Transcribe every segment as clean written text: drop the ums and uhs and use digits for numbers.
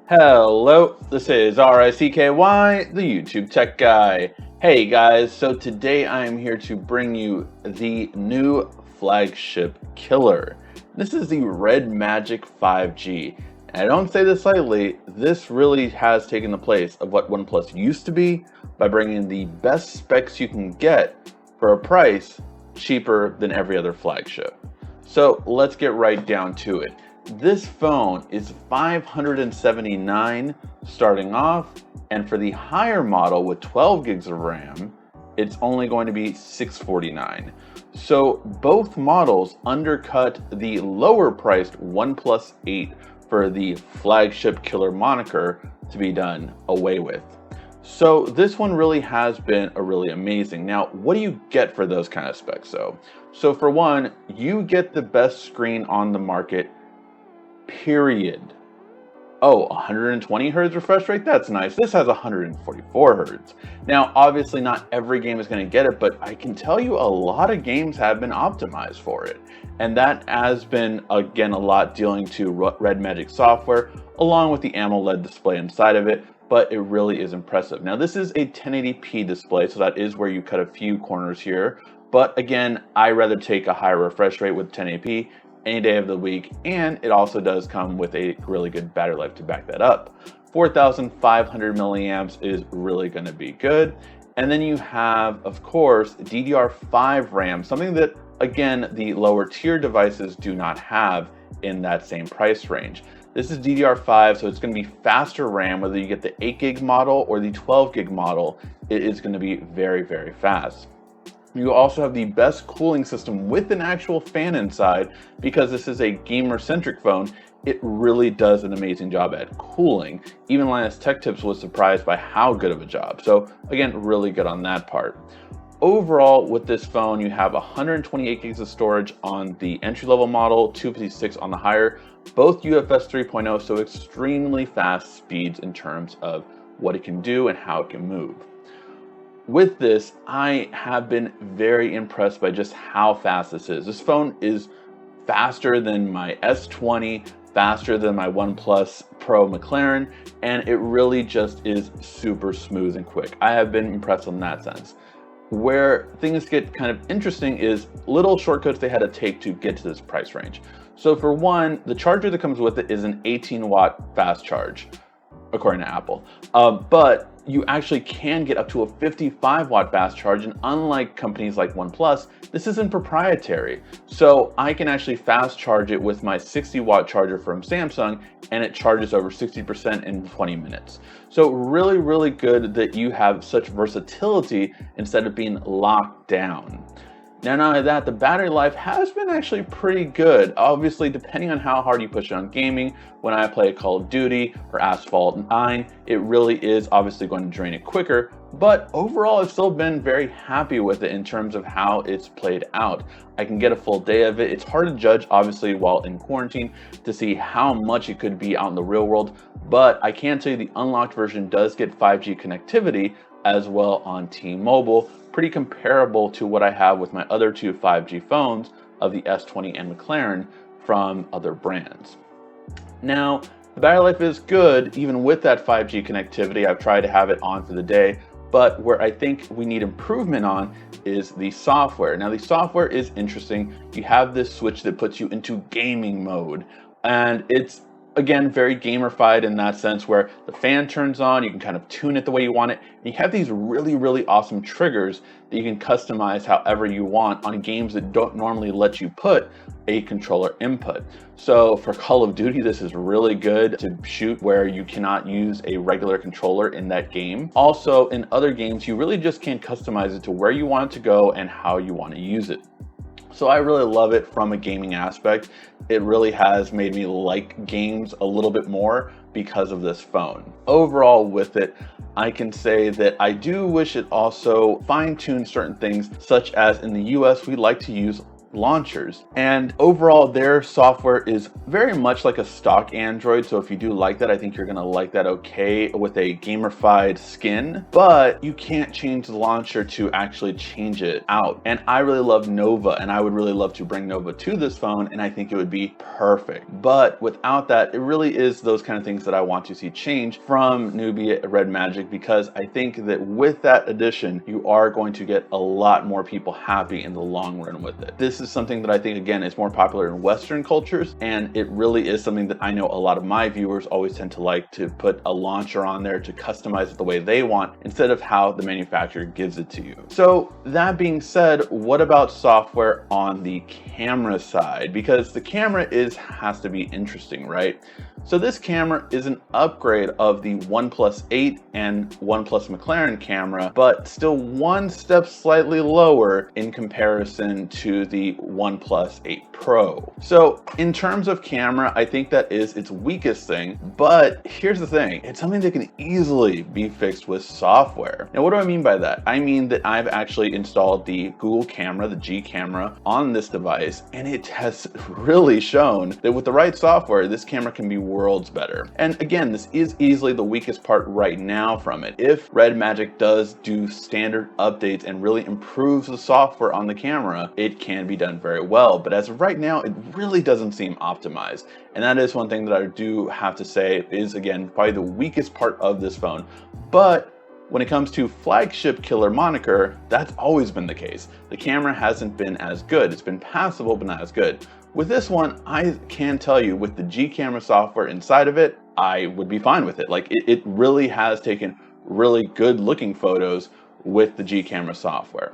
Hello, this is RICKY, the YouTube Tech Guy. Hey guys, so today I am here to bring you the new Flagship Killer. This is the redmagic 5G. And I don't say this lightly, this really has taken the place of what OnePlus used to be by bringing the best specs you can get for a price cheaper than every other flagship. So let's get right down to it. This phone is $579 starting off, and for the higher model with 12 gigs of RAM, it's only going to be $649. So both models undercut the lower priced OnePlus 8 for the Flagship Killer moniker to be done away with. So this one really has been really amazing. Now, what do you get for those kind of specs though? So for one, you get the best screen on the market, period. Oh, 120 hertz refresh rate? That's nice. This has 144 hertz. Now, obviously not every game is going to get it, but I can tell you a lot of games have been optimized for it. And that has been, again, a lot dealing to redmagic software, along with the AMOLED display inside of it, but it really is impressive. Now, this is a 1080p display, so that is where you cut a few corners here. But again, I rather take a higher refresh rate with 1080p any day of the week, and it also does come with a really good battery life to back that up. 4,500 milliamps is really going to be good. And then you have, of course, DDR5 RAM, something that, again, the lower tier devices do not have in that same price range. This is DDR5, so it's going to be faster RAM, whether you get the 8 gig model or the 12 gig model, it is going to be very, very fast. You also have the best cooling system with an actual fan inside. Because this is a gamer-centric phone, it really does an amazing job at cooling. Even Linus Tech Tips was surprised by how good of a job. So again, really good on that part. Overall, with this phone, you have 128 gigs of storage on the entry-level model, 256 on the higher, both UFS 3.0, so extremely fast speeds in terms of what it can do and how it can move. With this, I have been very impressed by just how fast this is. This phone is faster than my S20, faster than my OnePlus Pro McLaren, and it really just is super smooth and quick. I have been impressed in that sense. Where things get kind of interesting is little shortcuts they had to take to get to this price range. So for one, the charger that comes with it is an 18-watt fast charge, according to Apple. But you actually can get up to a 55-watt fast charge, and unlike companies like OnePlus, this isn't proprietary. So I can actually fast charge it with my 60-watt charger from Samsung, and it charges over 60% in 20 minutes. So really, really good that you have such versatility instead of being locked down. Now, not only that, the battery life has been actually pretty good. Obviously, depending on how hard you push it on gaming, when I play Call of Duty or Asphalt 9, it really is obviously going to drain it quicker. But overall, I've still been very happy with it in terms of how it's played out. I can get a full day of it. It's hard to judge, obviously, while in quarantine to see how much it could be out in the real world. But I can tell you the unlocked version does get 5G connectivity as well on T-Mobile, pretty comparable to what I have with my other two 5G phones of the S20 and McLaren from other brands. Now, the battery life is good even with that 5G connectivity. I've tried to have it on for the day, but where I think we need improvement on is the software. Now, the software is interesting. You have this switch that puts you into gaming mode, and it's again, very gamified in that sense where the fan turns on, you can kind of tune it the way you want it. And you have these really, really awesome triggers that you can customize however you want on games that don't normally let you put a controller input. So for Call of Duty, this is really good to shoot where you cannot use a regular controller in that game. Also, in other games, you really just can't customize it to where you want it to go and how you want to use it. So I really love it from a gaming aspect. It really has made me like games a little bit more because of this phone. Overall with it, I can say that I do wish it also fine-tuned certain things, such as in the US, we like to use launchers. And overall, their software is very much like a stock Android. So if you do like that, I think you're gonna like that okay with a gamified skin, but you can't change the launcher to actually change it out. And I really love Nova, and I would really love to bring Nova to this phone, and I think it would be perfect. But without that, it really is those kind of things that I want to see change from Nubia redmagic, because I think that with that addition, you are going to get a lot more people happy in the long run with it. This is something that I think, again, is more popular in Western cultures, and it really is something that I know a lot of my viewers always tend to like to put a launcher on there to customize it the way they want instead of how the manufacturer gives it to you. So that being said, what about software on the camera side? Because the camera has to be interesting, right? So this camera is an upgrade of the OnePlus 8 and OnePlus McLaren camera, but still one step slightly lower in comparison to the OnePlus 8 Pro. So in terms of camera, I think that is its weakest thing, but here's the thing, it's something that can easily be fixed with software. Now, what do I mean by that? I mean that I've actually installed the Google camera, the G camera, on this device, and it has really shown that with the right software, this camera can be worlds better. And again, this is easily the weakest part right now from it. If redmagic does do standard updates and really improves the software on the camera, it can be done very well. But as of right now, it really doesn't seem optimized. And that is one thing that I do have to say is, again, probably the weakest part of this phone. But when it comes to flagship killer moniker, that's always been the case. The camera hasn't been as good. It's been passable, but not as good. With this one, I can tell you with the G camera software inside of it, I would be fine with it. Like it really has taken really good looking photos with the G camera software.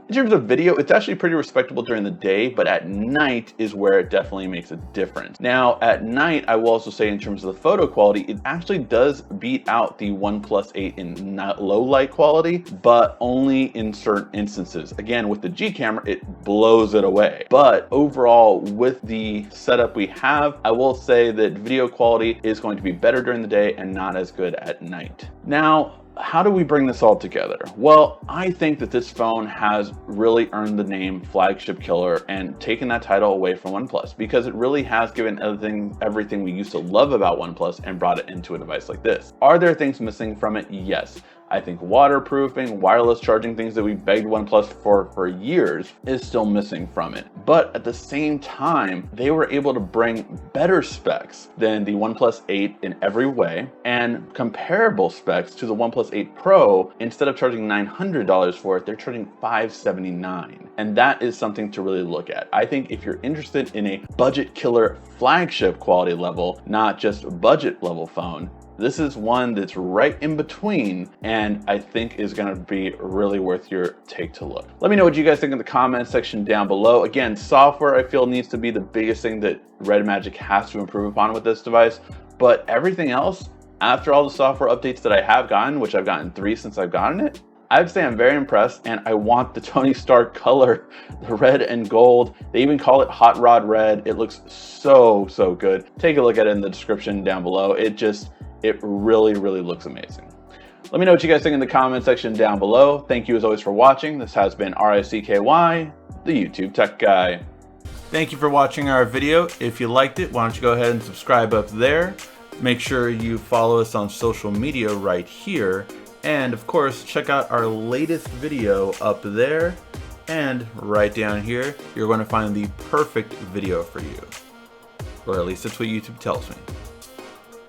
In terms of video, it's actually pretty respectable during the day, but at night is where it definitely makes a difference. Now, at night, I will also say in terms of the photo quality, it actually does beat out the OnePlus 8 in low light quality, but only in certain instances. Again, with the G camera, it blows it away. But overall, with the setup we have, I will say that video quality is going to be better during the day and not as good at night. Now, how do we bring this all together? Well, I think that this phone has really earned the name Flagship Killer and taken that title away from OnePlus, because it really has given everything we used to love about OnePlus and brought it into a device like this. Are there things missing from it? Yes. I think waterproofing, wireless charging, things that we begged OnePlus for years, is still missing from it. But at the same time, they were able to bring better specs than the OnePlus 8 in every way, and comparable specs to the OnePlus 8 Pro. Instead of charging $900 for it, they're charging $579. And that is something to really look at. I think if you're interested in a budget killer flagship quality level, not just a budget level phone, this is one that's right in between, and I think is going to be really worth your take to look. Let me know what you guys think in the comments section down below. Again, software I feel needs to be the biggest thing that redmagic has to improve upon with this device, but everything else, after all the software updates that I have gotten, which I've gotten 3 since I've gotten it, I would say I'm very impressed, and I want the Tony Stark color, the red and gold. They even call it Hot Rod Red. It looks so good. Take a look at it in the description down below. It really looks amazing. Let me know what you guys think in the comment section down below. Thank you as always for watching. This has been RICKY, the YouTube Tech Guy. Thank you for watching our video. If you liked it, why don't you go ahead and subscribe up there. Make sure you follow us on social media right here. And of course, check out our latest video up there. And right down here, you're going to find the perfect video for you. Or at least that's what YouTube tells me.